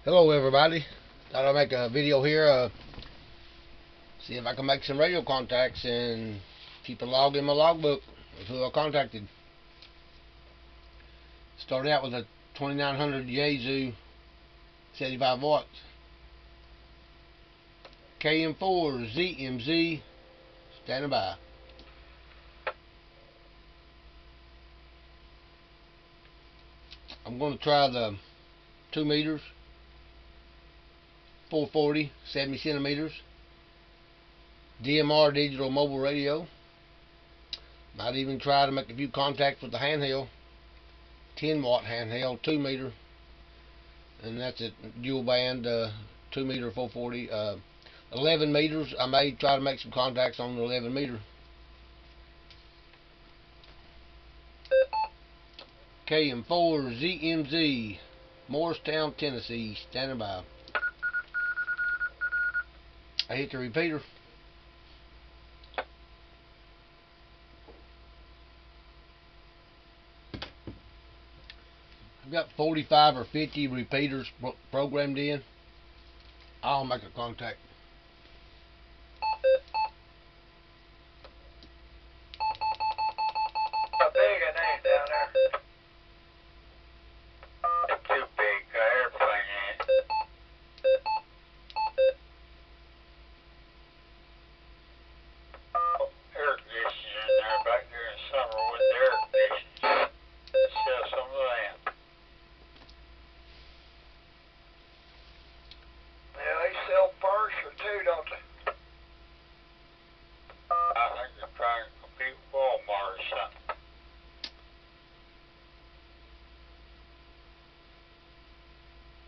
Hello everybody. Thought I'd make a video here, see if I can make some radio contacts and keep a log in my logbook of who I contacted. Started out with a 2900 Yaesu 75 watts. KM4 ZMZ standing by. I'm going to try the 2 meters, 440, 70 centimeters, DMR digital mobile radio. Might even try to make a few contacts with the handheld, 10 watt handheld, 2 meter, and that's a dual band, 2 meter, 440, 11 meters. I may try to make some contacts on the 11 meter. KM4 ZMZ, Morristown, Tennessee, standing by. I hit the repeater. I've got 45 or 50 repeaters programmed in. I'll make a contact. How big a name down there? Too big, airplane in. Air conditioning in there back there in summer with the air conditioning. Sell some of that. Yeah, they sell parts for too, don't they? I think they're trying to compete with Walmart or something.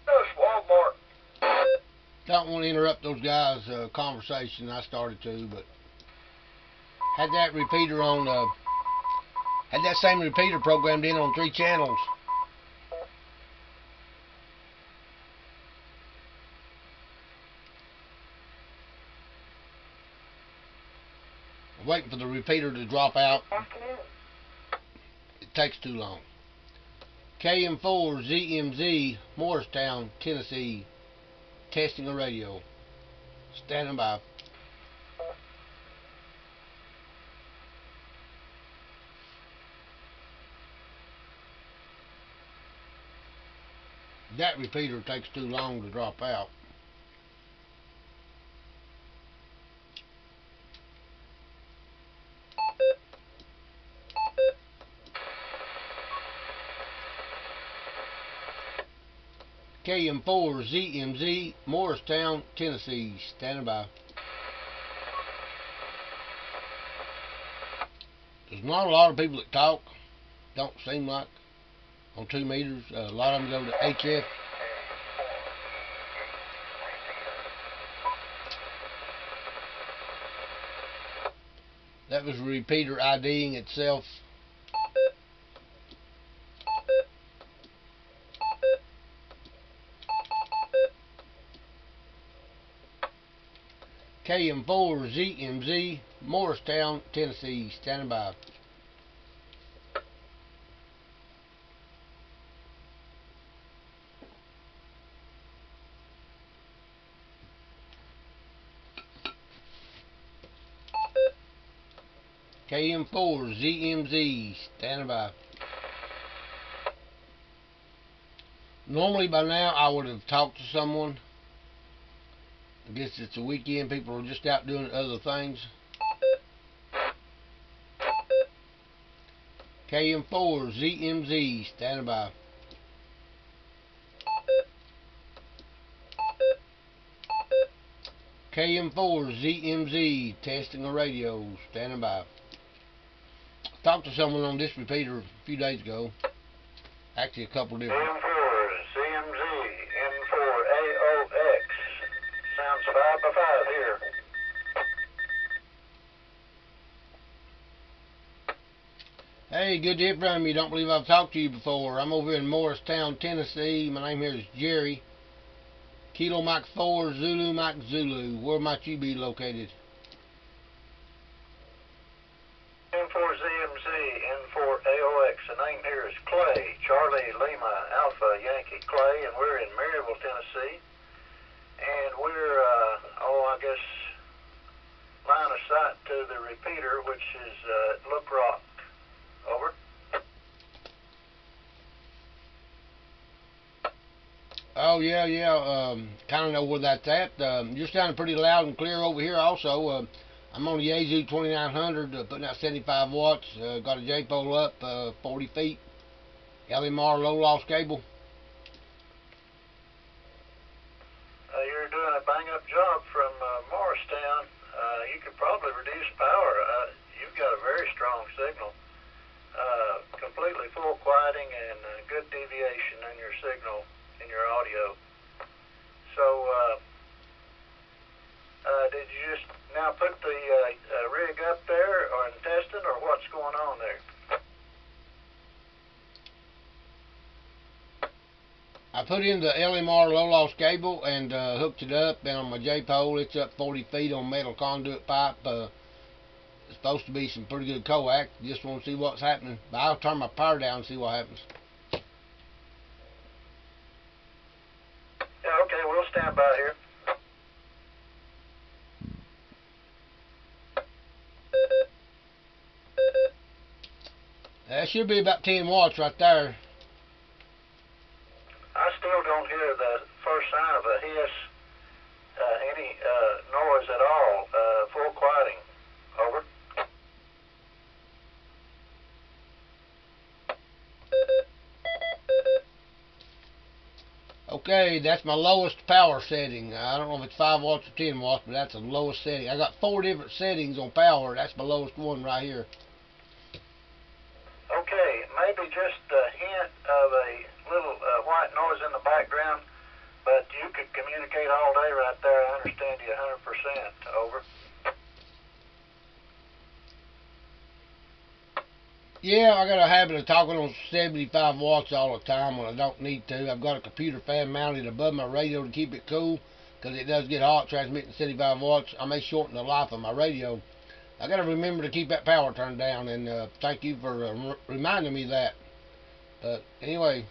That's Walmart. Don't want to interrupt those guys' conversation. I started to, but had that repeater on, had that same repeater programmed in on 3 channels. I'm waiting for the repeater to drop out. It takes too long. KM4 ZMZ, Morristown, Tennessee, testing a radio. Standing by. That repeater takes too long to drop out. KM4 ZMZ, Morristown, Tennessee, standing by. There's not a lot of people that talk, don't seem like, on 2 meters. A lot of them go to HF. That was repeater IDing itself. KM4 ZMZ, Morristown, Tennessee, standing by. KM4 ZMZ, standing by. Normally by now I would have talked to someone. I guess it's a weekend, people are just out doing other things. KM4 ZMZ, standing by. KM4 ZMZ, testing a radio, standing by. Talked to someone on this repeater a few days ago. Actually a couple different. M4 CMZ, M4 AOX. Sounds 5 by 5 here. Hey, good to hear from you. Don't believe I've talked to you before. I'm over in Morristown, Tennessee. My name here is Jerry. Kilo Mike 4, Zulu Mike Zulu. Where might you be located? M4 ZMZ, N4 AOX. The name here is Clay, Charlie Charlie Lima Alpha Yankee Clay, and we're in Maryville, Tennessee. And we're, I guess, line of sight to the repeater, which is Look Rock. Over. Oh, yeah. Kind of know where that's at. You're sounding pretty loud and clear over here also. I'm on the Yaesu 2900, putting out 75 watts. Got a J-pole up, 40 feet. LMR low loss cable. You're doing a bang-up job from Morristown. You could probably reduce power. You've got a very strong signal. Completely full quieting and good deviation in your signal, in your audio. So, did you just now put the rig up there or in testing, or what's going on there? I put in the LMR low loss cable and hooked it up, and on my J-pole it's up 40 feet on metal conduit pipe. It's supposed to be some pretty good coax. Just want to see what's happening. But I'll turn my power down and see what happens. Yeah, okay, we'll stand by here. That should be about 10 watts right there. I still don't hear the first sign of a hiss, any noise at all. Full quieting. Over. Okay, that's my lowest power setting. I don't know if it's 5 watts or 10 watts, but that's the lowest setting. I got 4 different settings on power. That's my lowest one right here. Okay, maybe just a hint of a little white noise in the background, but you could communicate all day right there. I understand you 100%. Over. Yeah, I got a habit of talking on 75 watts all the time when I don't need to. I've got a computer fan mounted above my radio to keep it cool, because it does get hot transmitting 75 watts. I may shorten the life of my radio. I got to remember to keep that power turned down, and thank you for reminding me of that. But anyway.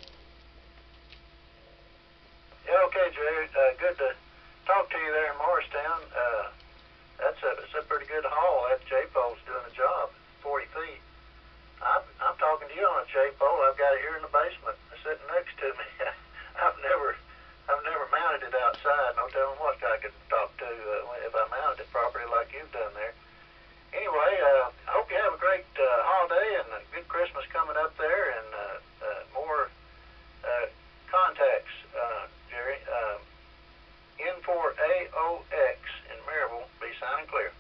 Yeah, okay, Jerry. Good to talk to you there in Morristown. It's a pretty good haul. That J-pole's doing the job. 40 feet. I'm talking to you on a J-pole. I've got it here in the basement, sitting next to me. I've never mounted it outside. No telling what I could talk to if I mounted it properly like you've done there. Anyway, I hope you have a great holiday and a good Christmas coming up there, and more contacts, Jerry. N4AOX in Maryville. Be signing clear.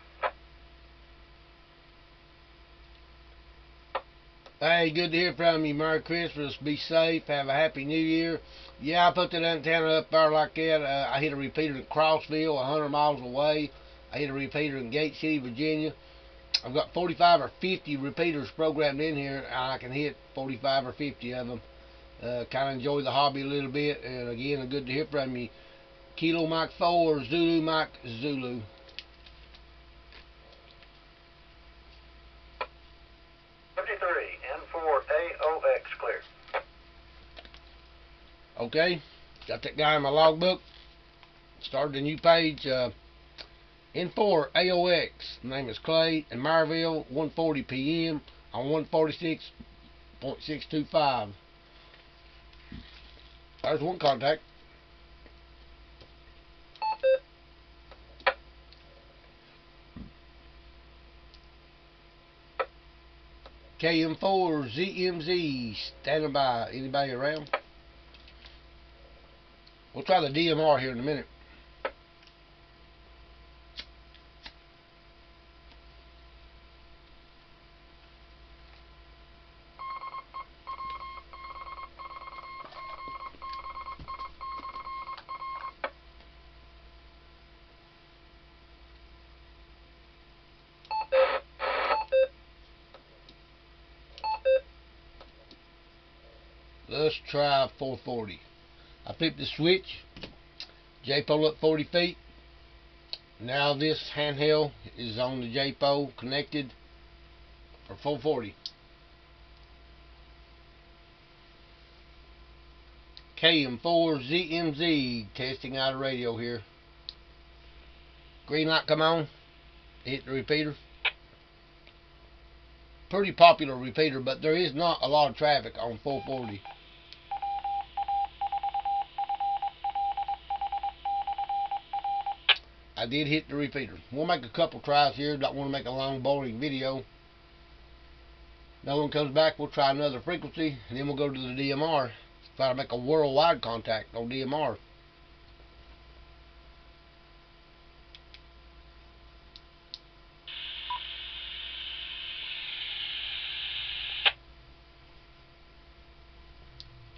Hey, good to hear from you. Merry Christmas. Be safe. Have a happy New Year. Yeah, I put that antenna up there like that. I hit a repeater in Crossville, 100 miles away. I hit a repeater in Gate City, Virginia. I've got 45 or 50 repeaters programmed in here, and I can hit 45 or 50 of them. Kind of enjoy the hobby a little bit. And again, good to hear from you. Kilo Mike 4, Zulu Mike Zulu. N4AOX clear. Okay, got that guy in my logbook. Started a new page. N4AOX. My name is Clay in Maryville, 1:40 p.m. on 146.625. There's one contact. KM4ZMZ, standing by. Anybody around? We'll try the DMR here in a minute. Let's try 440. I flipped the switch. J-pole up 40 feet. Now this handheld is on the J-pole connected for 440. KM4ZMZ testing out a radio here. Green light come on. Hit the repeater. Pretty popular repeater, but there is not a lot of traffic on 440. I did hit the repeater. We'll make a couple tries here. Don't want to make a long boring video. No one comes back, we'll try another frequency, and then we'll go to the DMR. Try to make a worldwide contact on DMR.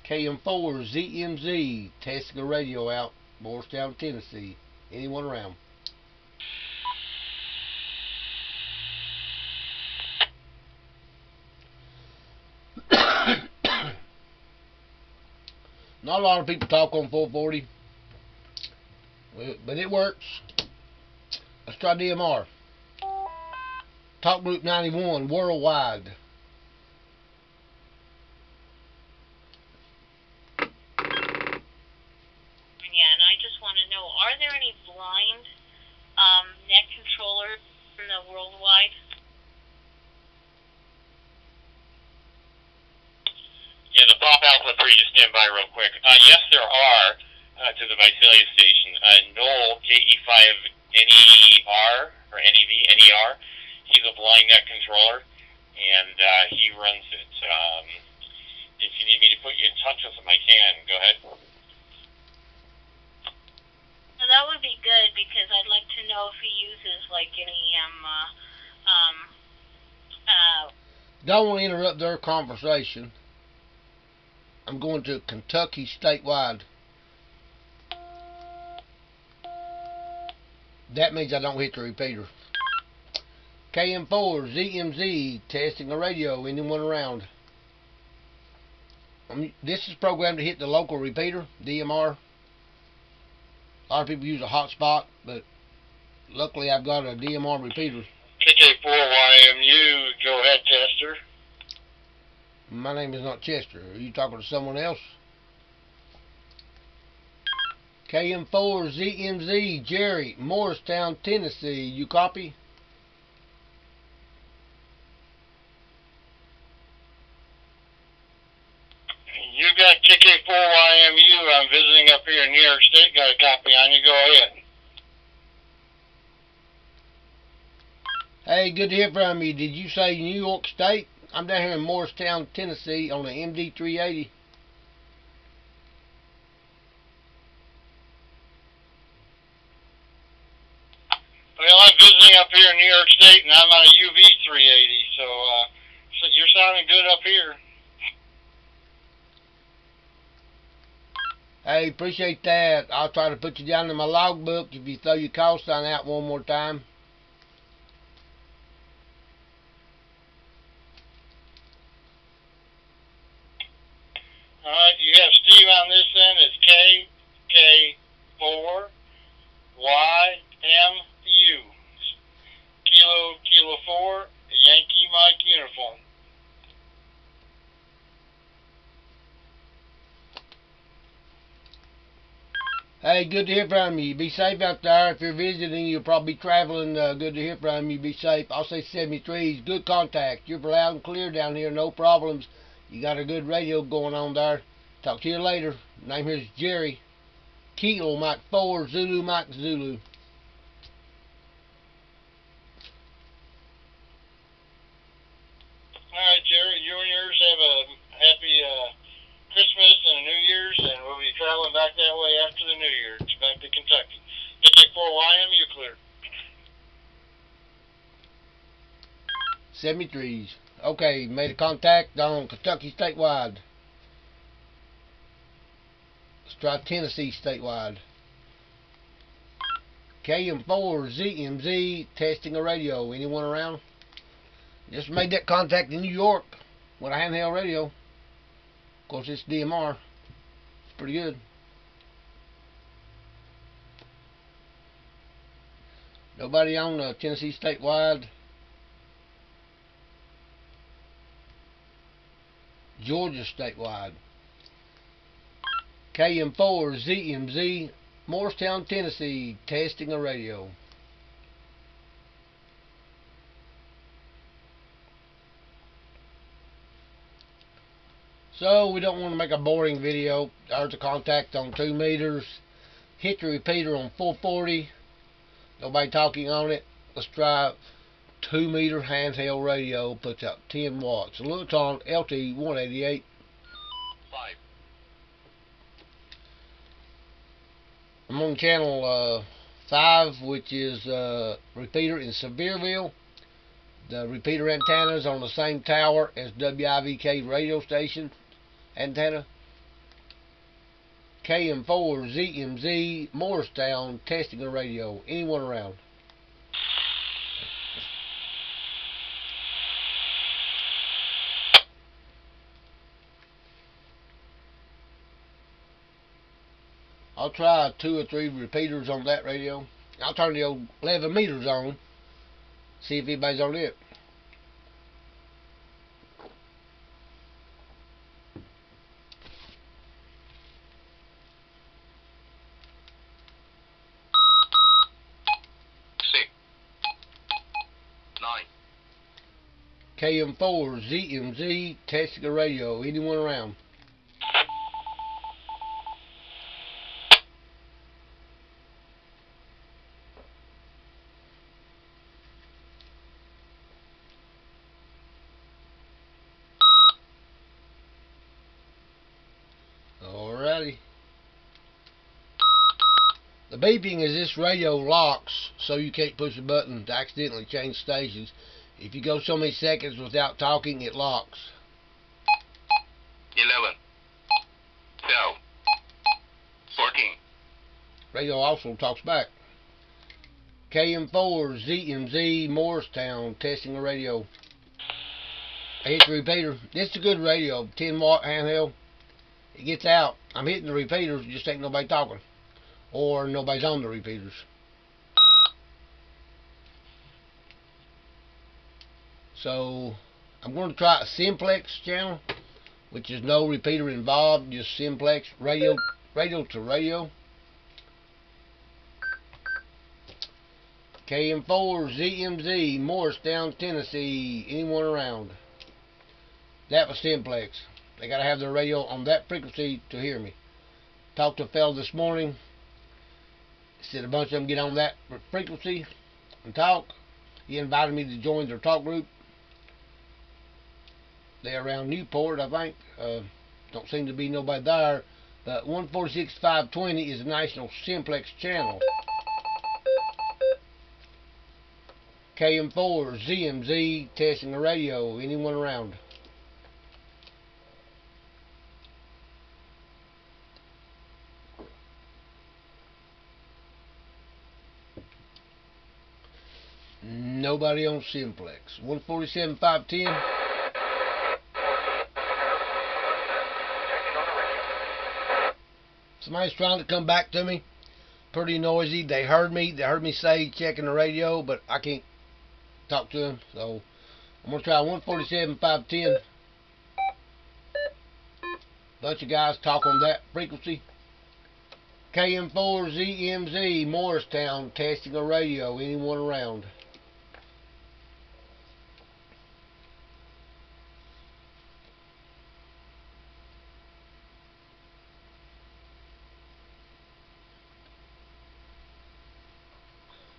KM4ZMZ testing a radio out, Morristown, Tennessee. Anyone around? Not a lot of people talk on 440, but it works. Let's try DMR. Talk Group 91 worldwide. Yeah, and I just want to know, are there any blind net controllers in the worldwide? Yeah, the pop alpha for you to stand by real quick. Yes, there are to the Visalia station. Noel, KE5NER, or NER, he's a blind net controller, and he runs it. If you need me to put you in touch with him, I can. Go ahead. So that would be good, because I'd like to know if he uses, like, any, Don't want to interrupt their conversation. I'm going to Kentucky statewide. That means I don't hit the repeater. KM4ZMZ testing a radio. Anyone around? This is programmed to hit the local repeater, DMR. A lot of people use a hotspot, but luckily I've got a DMR repeater. KK4YMU, go ahead, tester. My name is not Chester. Are you talking to someone else? KM4ZMZ, Jerry, Morristown, Tennessee. You copy? You got KK4YMU. I'm visiting up here in New York State. Got a copy on you. Go ahead. Hey, good to hear from you. Did you say New York State? I'm down here in Morristown, Tennessee on the MD380. Well, I'm visiting up here in New York State, and I'm on a UV380, so you're sounding good up here. Hey, appreciate that. I'll try to put you down in my logbook if you throw your call sign out one more time. Alright, you have Steve on this end. It's KK4YMU. Kilo 4, Yankee Mike uniform. Hey, good to hear from you. Be safe out there. If you're visiting, you'll probably be traveling. Good to hear from you. Be safe. I'll say 73s. Good contact. You're loud and clear down here. No problems. You got a good radio going on there. Talk to you later. Name here is Jerry. Kilo Mike 4, Zulu Mike Zulu. Alright, Jerry, you and yours have a happy Christmas and a New Year's, and we'll be traveling back that way after the New Year. It's back to Kentucky. KK4YMU clear. 73s. Okay, made a contact on Kentucky statewide. Let's try Tennessee statewide. KM4ZMZ testing a radio. Anyone around? Just made that contact in New York with a handheld radio. Of course, it's DMR. It's pretty good. Nobody on Tennessee statewide. Georgia statewide. KM4ZMZ, Morristown, Tennessee, testing a radio. So we don't want to make a boring video. There's a contact on 2 meters. Hit the repeater on 440. Nobody talking on it. Let's try 2 meter handheld radio. Puts out 10 watts. Lutron LT 188. 5. I'm on channel 5, which is repeater in Sevierville. The repeater antenna is on the same tower as WIVK radio station antenna. KM4ZMZ, Morristown, testing a radio. Anyone around? I'll try 2 or 3 repeaters on that radio. I'll turn the old 11 meters on. See if anybody's on it. KM4ZMZ, testing a radio. Anyone around? Alrighty. The beeping is this radio locks, so you can't push a button to accidentally change stations. If you go so many seconds without talking, it locks. 11, 12, 14. Radio also talks back. KM4ZMZ, Morristown, testing a radio. I hit the repeater. This is a good radio, 10 watt handheld. It gets out. I'm hitting the repeaters, just ain't nobody talking. Or nobody's on the repeaters. So I'm going to try a simplex channel, which is no repeater involved, just simplex radio to radio. KM4ZMZ, Morristown, Tennessee. Anyone around? That was simplex. They got to have their radio on that frequency to hear me. Talked to a fellow this morning. Said a bunch of them get on that frequency and talk. He invited me to join their talk group. They're around Newport, I think. Don't seem to be nobody there. But 146.520 is a national simplex channel. KM4ZMZ, testing the radio. Anyone around? Nobody on simplex. 147.510. Somebody's trying to come back to me. Pretty noisy. They heard me. They heard me say checking the radio, but I can't talk to them. So I'm gonna try 147.510. Bunch of guys talk on that frequency. KM4ZMZ, Morristown, testing a radio. Anyone around?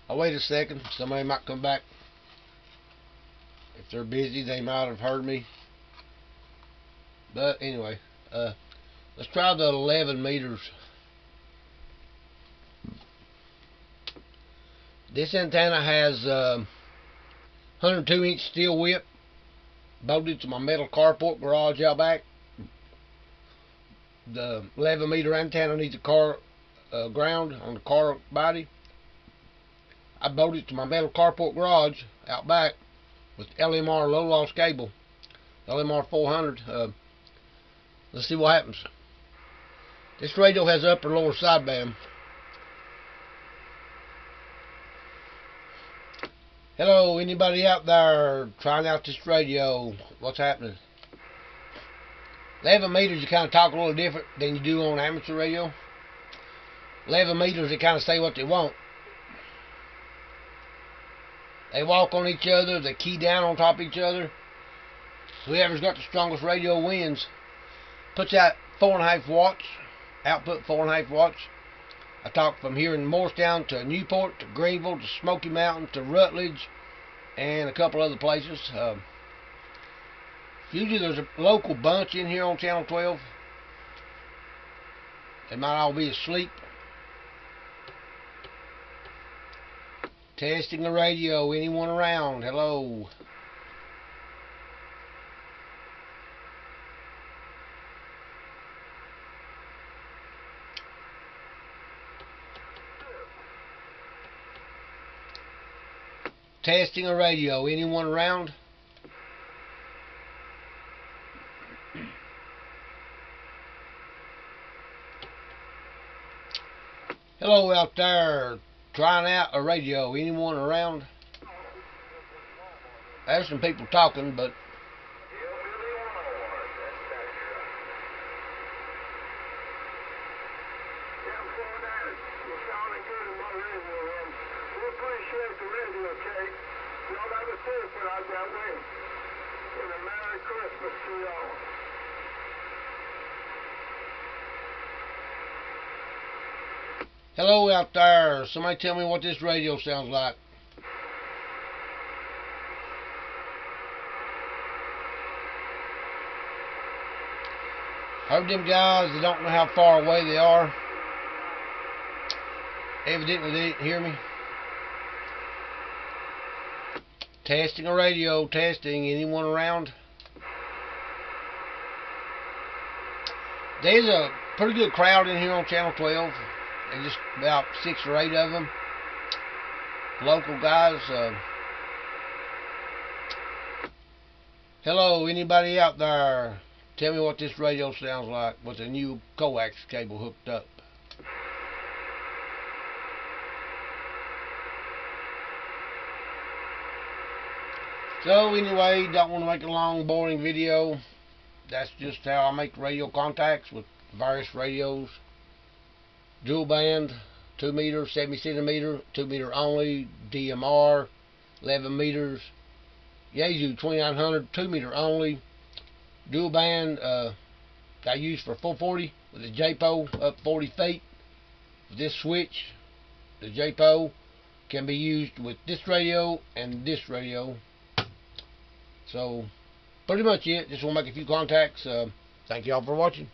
I'll wait a second. Somebody might come back. If they're busy, they might have heard me. But anyway, let's try the 11 meters. This antenna has 102-inch steel whip bolted to my metal carport garage out back. The 11 meter antenna needs a car ground on the car body. I bolted it to my metal carport garage out back with LMR low loss cable, LMR 400. Let's see what happens. This radio has upper and lower sideband. Hello, anybody out there trying out this radio? What's happening? 11 meters, you kind of talk a little different than you do on amateur radio. 11 meters, they kind of say what they want. They walk on each other, they key down on top of each other. Whoever's got the strongest radio wins. Puts out 4.5 watts, output 4.5 watts. I talk from here in Morristown to Newport, to Greenville, to Smoky Mountain, to Rutledge, and a couple other places. Usually there's a local bunch in here on Channel 12. They might all be asleep. Testing the radio. Anyone around? Hello. Testing a radio. Anyone around? Hello out there. Trying out a radio. Anyone around? There's some people talking, but hello out there. Somebody tell me what this radio sounds like. Heard them guys that don't know how far away they are. Evidently they didn't hear me. Testing a radio. Testing. Anyone around? There's a pretty good crowd in here on Channel 12. There's just about 6 or 8 of them. Local guys. Hello, anybody out there? Tell me what this radio sounds like with the new coax cable hooked up. So anyway, don't want to make a long, boring video. That's just how I make radio contacts with various radios. Dual band, 2 meter, 70 centimeter, 2 meter only, DMR, 11 meters, Yaesu 2900, 2 meter only, dual band, I use for 440 with a JPO up 40 feet. This switch, the JPO, can be used with this radio and this radio. So, pretty much it. Just want to make a few contacts. Thank y'all for watching.